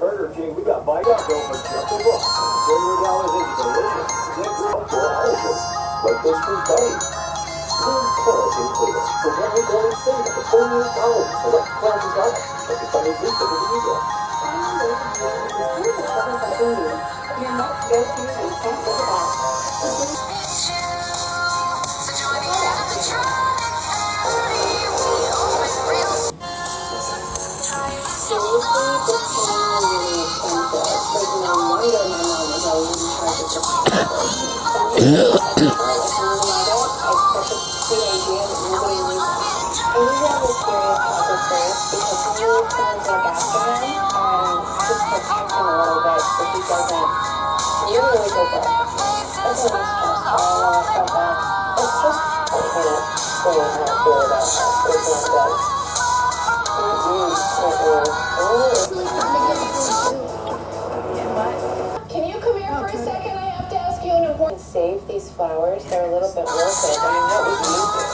Burger King, we got Bite Up Go for just a buck. $0 is delicious. Next up to our allergies, like this fruit bite. Clean claws included. For one week only saved up to $48. Select claws and garlic. Like it's on the week of the usual. Your next go-to is can't live without. Seriously, this came really expensive. Like, no wonder my mom was always in charge of the finances. I expect it's the idea that nobody needs it. I usually have this serious talk with Bruce because he needs someone to look after him and just protect him a little bit so he doesn't really go broke. That's what I'm stressed out. I know I felt that. It's just, I can't explain how I feel about her. It's not good. Can you come here for a second? I have to ask you an important. Save these flowers. They're a little bit worth it. I mean, what would you do?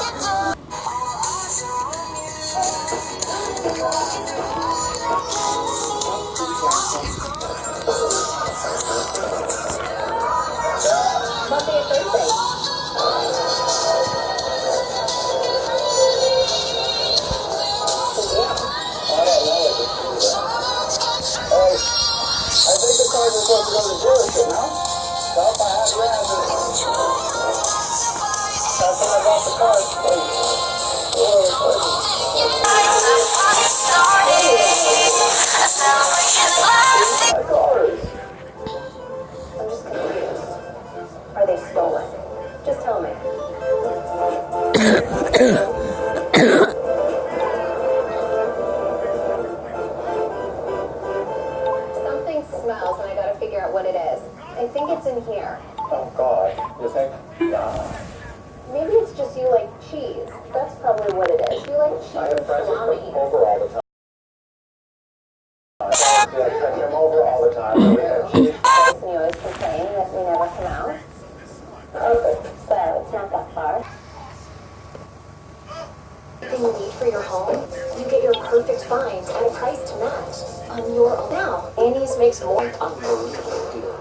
Monday or Thursday? I think the cars are supposed to go to the dealership now. Stop by half your ass. That's when I bought the car. I'm just confused. Are they stolen? Just tell me. Something smells and I gotta figure out what it is. I think it's in here. Oh God, you think? Maybe it's just you like cheese. That's probably what it is. You like cheese and salami. Over all the time. Yeah, I come over all the time. And you always complain that we never come out. Okay, so it's not that far. Everything you need for your home, you get your perfect find at a price to match on your own. Now, Annie's makes more unbelievable deals.